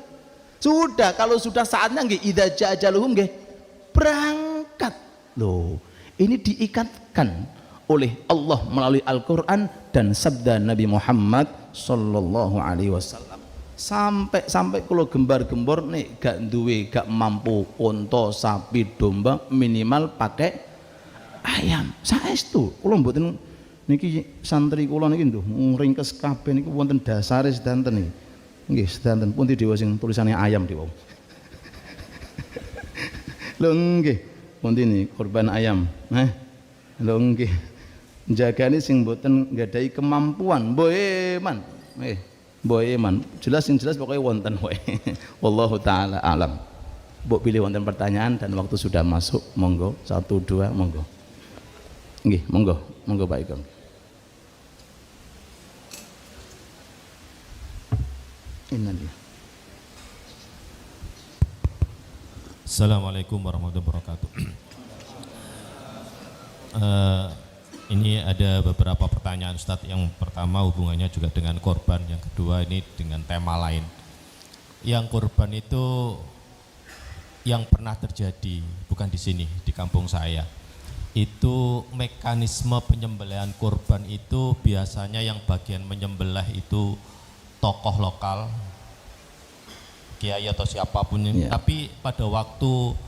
Speaker 1: Sudah, kalau sudah saatnya nggih idza jaa ajaluhum nggih berangkat. Loh, ini diikatkan oleh Allah melalui Al-Qur'an dan sabda Nabi Muhammad sallallahu alaihi wasallam. Sampai kula gembar-gembor nek gak duwe, gak mampu unta, sapi, domba, minimal pakai ayam. Saestu kula mboten niki santri kula niki lho ngringkes kabeh niki wonten dasare sedanten niki. Nggih, sedanten pun dewa sing tulisane ayam di wau. Lho nggih, pundi niki korban ayam. Lho nggih. Njagani sing mboten nggadahi kemampuan, mboeman. Boeman, jelas pokoknya wonten wae. Wallahu taala alam. Mbok pilih wonten pertanyaan dan waktu sudah masuk, monggo 1 2 monggo. Nggih, monggo Pak Ikam. Innalillah.
Speaker 2: Assalamualaikum warahmatullahi wabarakatuh. Ini ada beberapa pertanyaan Ustadz. Yang pertama hubungannya juga dengan korban, yang kedua ini dengan tema lain. Yang korban itu yang pernah terjadi, bukan di sini, di kampung saya. Itu mekanisme penyembelihan korban itu biasanya yang bagian menyembelih itu tokoh lokal, kiai atau siapapun. Tapi pada waktu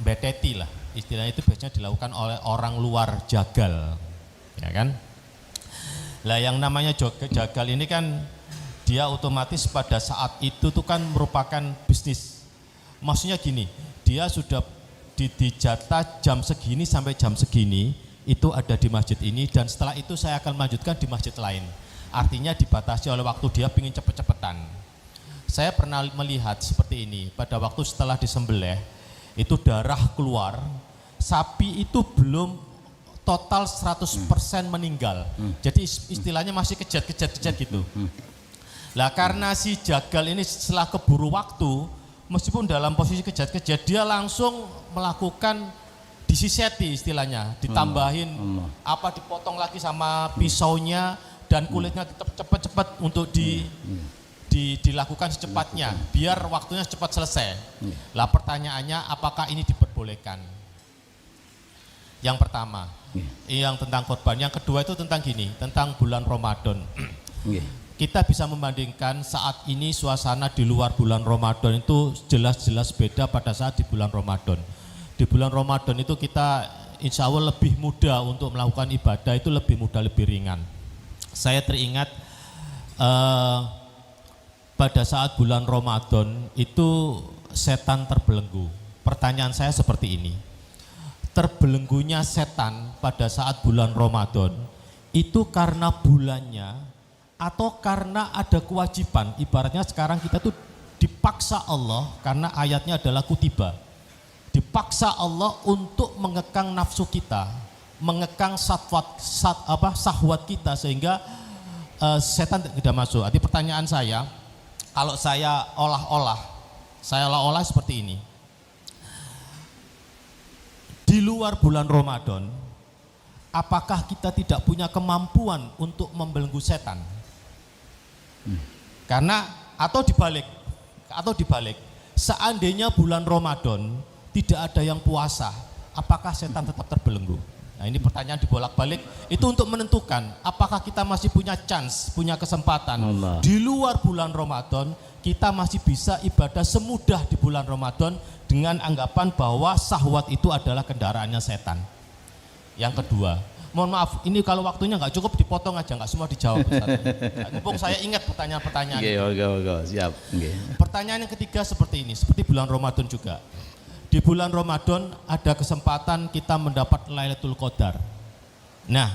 Speaker 2: beteti lah, istilahnya itu biasanya dilakukan oleh orang luar jagal, ya kan? Lah yang namanya jagal ini kan dia otomatis pada saat itu tuh kan merupakan bisnis. Maksudnya gini, dia sudah dijatah jam segini sampai jam segini itu ada di masjid ini, dan setelah itu saya akan melanjutkan di masjid lain. Artinya dibatasi oleh waktu, dia ingin cepet-cepetan. Saya pernah melihat seperti ini, pada waktu setelah disembelih itu darah keluar, sapi itu belum total 100% meninggal. Jadi istilahnya masih kejat gitu. Lah karena si jagal ini setelah keburu waktu, meskipun dalam posisi kejat dia langsung melakukan disiseti istilahnya, ditambahin dipotong lagi sama pisaunya, dan kulitnya tetap cepat untuk dilakukan secepatnya biar waktunya cepat selesai. Lah pertanyaannya, apakah ini diperbolehkan? Yang pertama, yang tentang korban. Yang kedua itu tentang tentang bulan Ramadan. Kita bisa membandingkan saat ini suasana di luar bulan Ramadan itu jelas-jelas beda pada saat di bulan Ramadan. Di bulan Ramadan itu kita insya Allah lebih mudah untuk melakukan ibadah, itu lebih mudah, lebih ringan. Saya teringat pada saat bulan Ramadan itu setan terbelenggu. Pertanyaan saya seperti ini, terbelenggunya setan pada saat bulan Ramadan itu karena bulannya atau karena ada kewajiban. Ibaratnya sekarang kita tuh dipaksa Allah, karena ayatnya adalah kutiba, dipaksa Allah untuk mengekang nafsu kita, mengekang sahwat kita, sehingga setan tidak masuk. Jadi pertanyaan saya, kalau saya olah seperti ini, di luar bulan Ramadan, apakah kita tidak punya kemampuan untuk membelenggu setan? Karena atau dibalik, seandainya bulan Ramadan tidak ada yang puasa, apakah setan tetap terbelenggu? Nah, ini pertanyaan dibolak-balik, itu untuk menentukan apakah kita masih punya chance, punya kesempatan Allah. Di luar bulan Ramadan kita masih bisa ibadah semudah di bulan Ramadan dengan anggapan bahwa syahwat itu adalah kendaraannya setan. Yang kedua, mohon maaf, ini kalau waktunya nggak cukup dipotong aja, nggak semua dijawab Ustaz. Mumpung saya ingat pertanyaan-pertanyaan.
Speaker 1: Siap.
Speaker 2: Pertanyaan yang ketiga seperti ini, seperti bulan Ramadan juga. Di bulan Ramadan ada kesempatan kita mendapat Lailatul Qadar. Nah,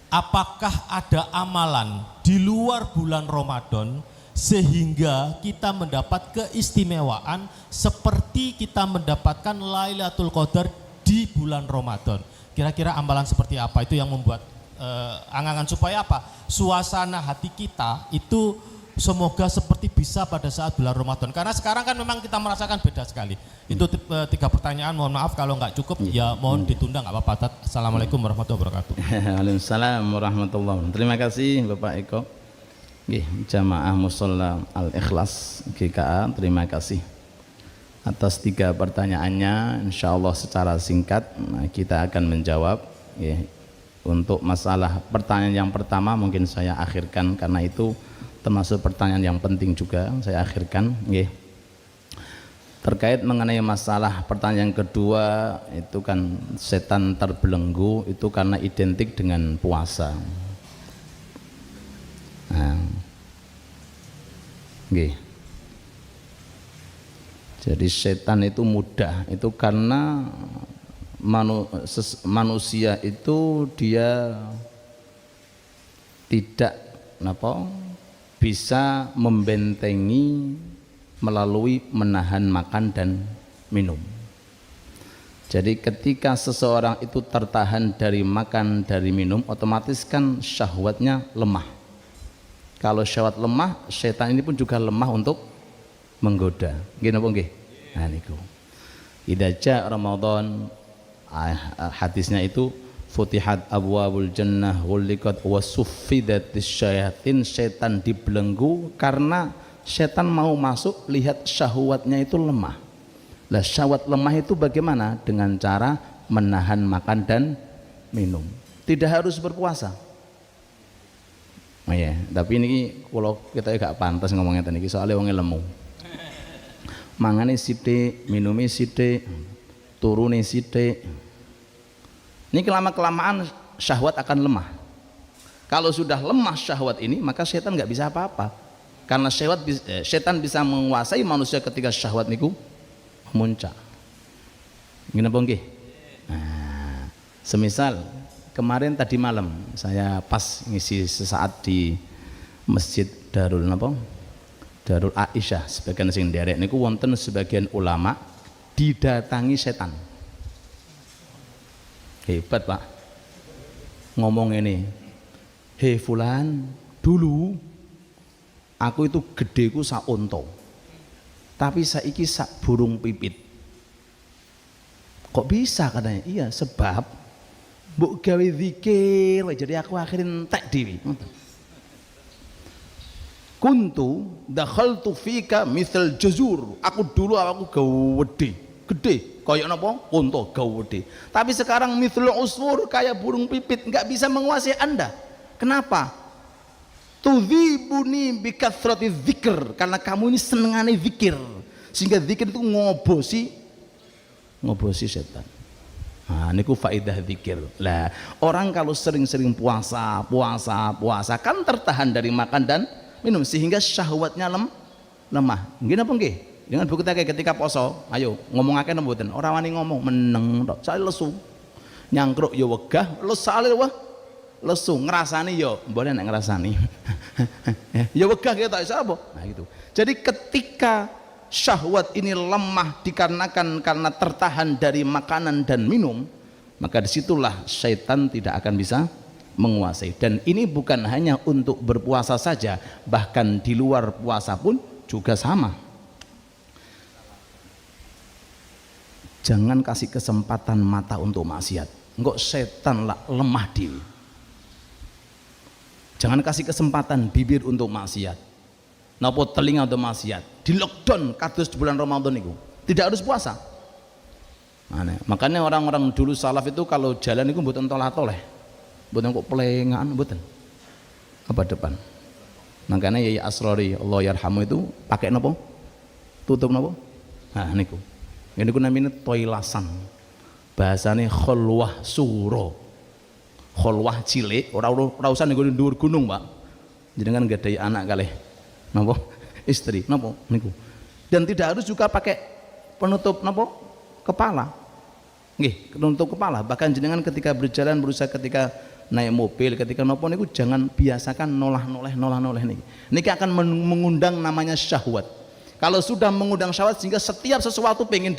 Speaker 2: apakah ada amalan di luar bulan Ramadan sehingga kita mendapat keistimewaan seperti kita mendapatkan Lailatul Qadar di bulan Ramadan? Kira-kira amalan seperti apa itu yang membuat angan-angan supaya apa? Suasana hati kita itu semoga seperti bisa pada saat bulan Ramadan. Karena sekarang kan memang kita merasakan beda sekali. Itu 3 pertanyaan, mohon maaf kalau nggak cukup ya mohon ditunda, nggak apa-apa. Assalamualaikum warahmatullahi wabarakatuh.
Speaker 1: Waalaikumsalam warahmatullahi wabarakatuh. Terima kasih Bapak Eko. Jamaah Musholla Al-Ikhlas GKA, terima kasih atas 3 pertanyaannya. Insya Allah secara singkat kita akan menjawab. Untuk masalah pertanyaan yang pertama mungkin saya akhirkan, karena itu termasuk pertanyaan yang penting juga, saya akhirkan. Terkait mengenai masalah pertanyaan yang kedua, itu kan setan terbelenggu itu karena identik dengan puasa. Jadi setan itu mudah, itu karena manusia itu dia tidak bisa membentengi melalui menahan makan dan minum. Jadi ketika seseorang itu tertahan dari makan, dari minum, otomatis kan syahwatnya lemah. Kalau syahwat lemah, setan ini pun juga lemah untuk menggoda. Gini apa nggih? Nah niku. Idza jaa Ramadan, hadisnya itu futihat abwabul jannah ghuliqat wasuffidatis syayatin, setan dibelenggu karena setan mau masuk, lihat syahwatnya itu lemah. Lah syahwat lemah itu bagaimana? Dengan cara menahan makan dan minum. Tidak harus berpuasa. Tapi ini kalau kita gak pantas ngomongnya tadi, soalnya wongnya lemu. Mangane sithik, minumnya sithik, turune sithik. Ini kelamaan syahwat akan lemah. Kalau sudah lemah syahwat ini, maka setan nggak bisa apa-apa. Karena setan bisa menguasai manusia ketika syahwat niku muncak. Gini apa nggih? Nah, semisal kemarin tadi malam saya pas ngisi sesaat di Masjid Darul Aisyah, sebagian sing derek niku wonten sebagian ulama didatangi setan. Hebat Pak, ngomong ini, hei fulan, dulu aku itu gedeku sak onto, tapi saiki sak burung pipit. Kok bisa katanya? Iya, sebab mbok gawe zikir, jadi aku akhirin entek dhewe. Kuntu dakhaltu fika mithal jazur. Aku dulu gede kayak napa? Unta gede. Tapi sekarang mithlul usfur, kayak burung pipit, nggak bisa menguasai Anda. Kenapa? Tudzibuni bi kathrati dzikr, karena kamu ini senengane zikir. Sehingga zikir itu ngobosi setan. Nah, niku faidah zikir. Lah, orang kalau sering-sering puasa kan tertahan dari makan dan minum sehingga syahwatnya lemah. Nggih napa nggih? Dengan bukti ketika poso, ayo ngomongake napa mboten? Ora wani ngomong, meneng tok. Saya lesu. Nyangkruk ya wegah, lesale wah. Lesu ngrasani ya, mboten nek ngrasani. Ya wegah ketok iso apa? Nah gitu. Jadi ketika syahwat ini lemah dikarenakan karena tertahan dari makanan dan minum, maka disitulah syaitan tidak akan bisa menguasai. Dan ini bukan hanya untuk berpuasa saja, bahkan di luar puasa pun juga sama. Jangan kasih kesempatan mata untuk maksiat, engkau setan lah lemah diri. Jangan kasih kesempatan bibir untuk maksiat, napa telinga untuk maksiat. Di lockdown kados di bulan Ramadan itu tidak harus puasa. Makanya orang-orang dulu salaf itu kalau jalan itu mboten tolah-toleh, mboten kok pelengan, mboten apa depan. Makanya Yai Asrori Allah yarhamu itu pakai napa? Tutup napa? Nah niku. Ini ku namanya toilasan. Bahasane khulwah suro. Khulwah cilik, ora usah ning dhuwur gunung, Pak. Jenengan gadai anak kalih napa? Istri napa niku. Dan tidak harus juga pakai penutup napa? Kepala. Nggih, penutup kepala. Bahkan jenengan ketika berjalan berusaha ketika naik mobil, ketika napa niku jangan biasakan nolah-noleh niki. Niki akan mengundang namanya syahwat. Kalau sudah mengundang syahwat sehingga setiap sesuatu pengen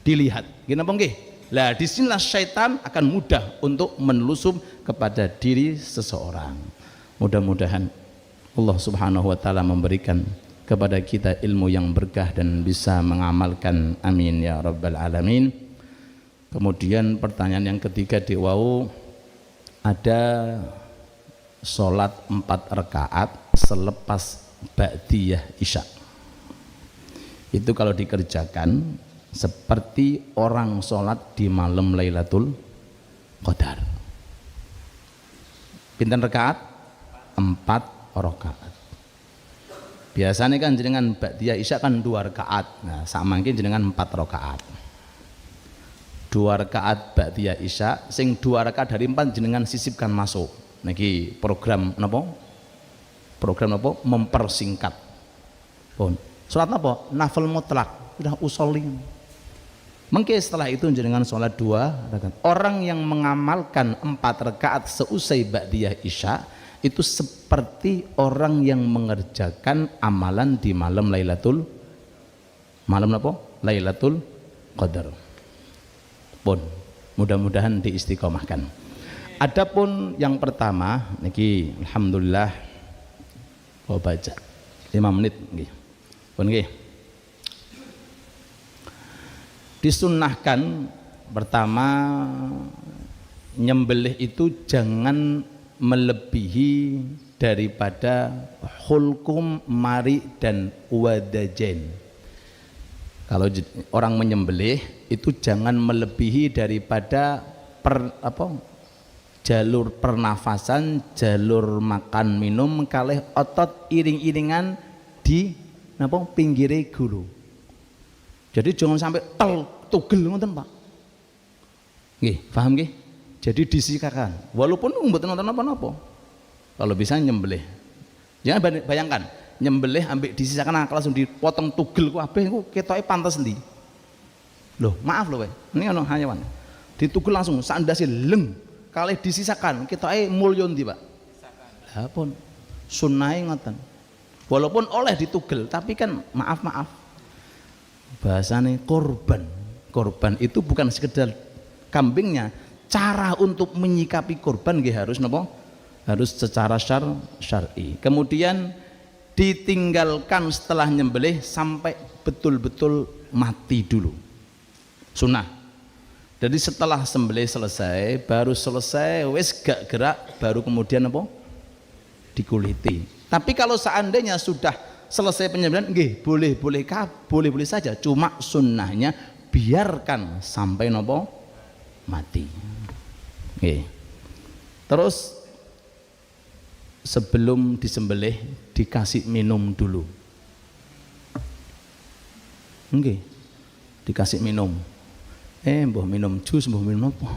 Speaker 1: dilihat. Gini apa nggih? Lah disinilah syaitan akan mudah untuk menelusup kepada diri seseorang. Mudah-mudahan Allah Subhanahu wa taala memberikan kepada kita ilmu yang berkah dan bisa mengamalkan. Amin ya rabbal alamin. Kemudian pertanyaan yang ketiga diwau, ada sholat 4 rakaat selepas ba'diyah isya. Itu kalau dikerjakan seperti orang sholat di malam Lailatul Qadar. Pinten rakaat? 4 rakaat. Biasanya kan jenengan ba'diyah isya kan 2 rakaat. Nah, sama mungkin jenengan 4 rakaat. 2 rakaat ba'diyah isya, sing 2 rakaat dari 4 jenengan sisipkan masuk. Niki program napa? Program napa? Mempersingkat. Pun. Salat napa? Nafil mutlak, sudah usoli. Mengke setelah itu jenengan sholat 2 rakaat. Orang yang mengamalkan 4 rakaat seusai ba'diyah isya itu seperti orang yang mengerjakan amalan di malam Lailatul Qadar. Pun mudah-mudahan diistiqomahkan. Adapun yang pertama niki alhamdulillah baca 5 menit nggih. Pun nggih. Disunnahkan pertama nyembelih itu jangan melebihi daripada hulkum, mari dan wadajen. Kalau orang menyembelih itu jangan melebihi daripada jalur pernafasan, jalur makan minum kalih otot iring-iringan di pinggire gulu. Jadi jangan sampai tugel ngoten, Pak. Nggih, paham nggih? Jadi disikakan. Walaupun mboten nonton apa-apa. Kalau bisa nyembelih. Jangan bayangkan nyembelih ambek disisakan langsung dipotong tugel ku kabeh ku ketoke pantes endi. Loh, maaf loh, ini ono hayawan. Ditugel langsung sandase leng. Kalih disisakan ketoke mulya endi, Pak? Lah pun sunnahe ngoten. Walaupun oleh ditugel, tapi kan maaf bahasane korban itu bukan sekedar kambingnya, cara untuk menyikapi korban nggih harus napa? Harus secara syar'i. Kemudian ditinggalkan setelah nyembelih sampai betul-betul mati dulu, sunnah. Jadi setelah sembelih selesai, baru selesai wis gak gerak, baru kemudian apa? Dikuliti. Tapi kalau seandainya sudah selesai penyembelihan, nggih boleh saja. Cuma sunnahnya biarkan sampai nopo mati. Nggih. Terus sebelum disembelih dikasih minum dulu. Nggih. Dikasih minum. Mbah minum jus, mbah minum apa?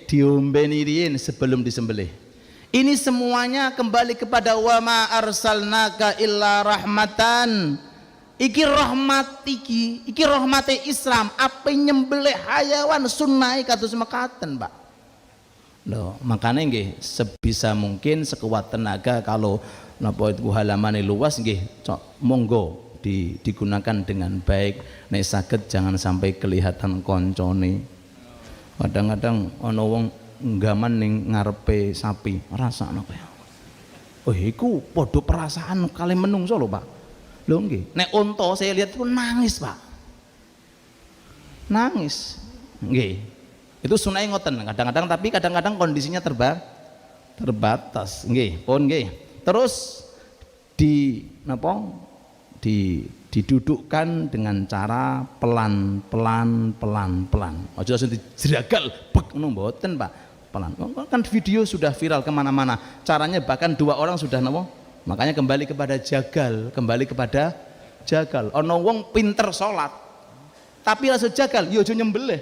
Speaker 1: Diombeni riyin sebelum disembelih. Ini semuanya kembali kepada wa ma arsalnaka illa rahmatan. Iki rahmat iki rahmate Islam. Apa nyembelih hayawan sunnah kados mekaten, Pak. Loh, makanya nggih sebisa mungkin sekuat tenaga kalau napa itu halamane luas nggih monggo digunakan dengan baik. Nek saged jangan sampai kelihatan koncone. Kadang-kadang ana wong nggaman ning ngarepe sapi, rasane kaya. Oh, iku padha perasaan kali menungso lho, Pak. Lho nggih, nek unta saya lihat itu nangis, Pak. Nangis. Nggih. Itu sunai ngoten kadang-kadang, tapi kadang-kadang kondisinya terbatas. Nggih, pun nggih. Terus didudukkan dengan cara pelan. Aja langsung dijeragal bek ngono mboten, Pak. Pelan. Kan video sudah viral kemana-mana. Caranya bahkan 2 orang sudah makanya kembali kepada jagal. Ono wong pinter sholat tapi langsung jagal, yo aja nyembelih.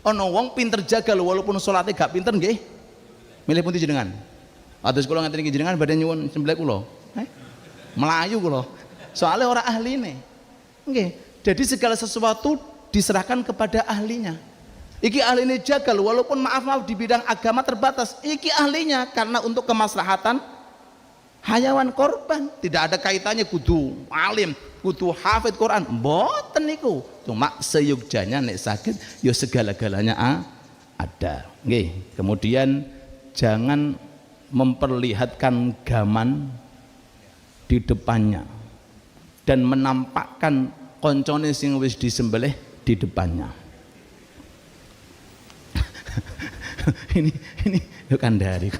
Speaker 1: Ono wong pinter jagal walaupun sholatnya gak pinter nggih. Milih pundi jenengan? Atus kula ngeten iki jenengan badhe nyuwun sembelih kula. Melayu kula. Soalnya orang ahline. Nggih. Jadi segala sesuatu diserahkan kepada ahlinya. Iki ahlinya jagal walaupun maaf di bidang agama terbatas. Iki ahlinya karena untuk kemaslahatan hayawan korban, tidak ada kaitannya kudu alim, kudu hafid Quran, mboten niku. Cuma seyugjanya nek sakit ya segala-galanya ada. Nggih. Kemudian jangan memperlihatkan gaman di depannya dan menampakkan koncone sing wis disembelih di depannya. ini kandhari.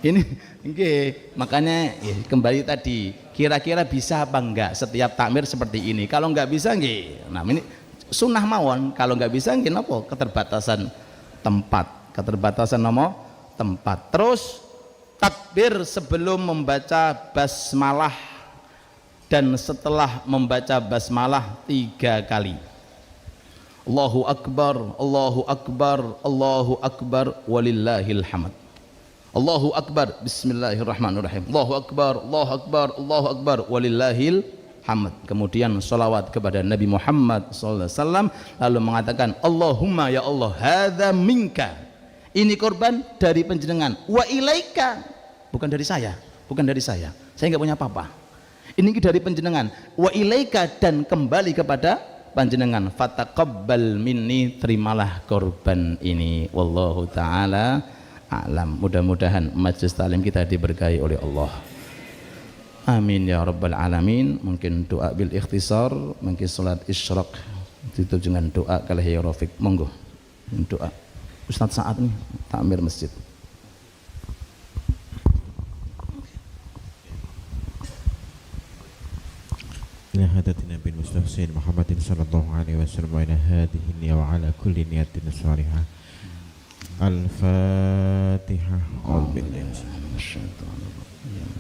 Speaker 1: Ini nggih, makanya ya, kembali tadi kira-kira bisa apa enggak setiap takmir seperti ini. Kalau enggak bisa nggih, nah ini sunnah mawon. Kalau enggak bisa nggih napa keterbatasan tempat. Terus takbir sebelum membaca basmalah dan setelah membaca basmalah 3 kali. Allahu akbar, Allahu akbar, Allahu akbar, walillahil hamd. Allahu akbar, bismillahirrahmanirrahim. Allahu akbar, Allahu akbar, Allahu akbar, walillahil hamd. Kemudian salawat kepada Nabi Muhammad sallallahu alaihi wasallam, lalu mengatakan Allahumma ya Allah, hadza minka. Ini korban dari panjenengan. Wa ilaika, bukan dari saya. Saya enggak punya apa-apa. Ini dari panjenengan. Wa ilaika, dan kembali kepada panjenengan. Fataqabbal minni, terimalah korban ini. Wallahu taala a'lam. Mudah-mudahan majelis taklim kita diberkahi oleh Allah. Amin ya rabbal alamin. Mungkin doa bil ikhtisar, mungkin salat isyraq ditutup dengan doa kalih ya Rafiq. Monggo doa Ustaz Saat nih takmir masjid.
Speaker 3: إلى هداة النبي المستحسن محمد صلى الله عليه وسلم وإلى هذه النية وعلى كل نية صالحة. الفاتحة. أعوذ بالله من الشيطان الرجيم.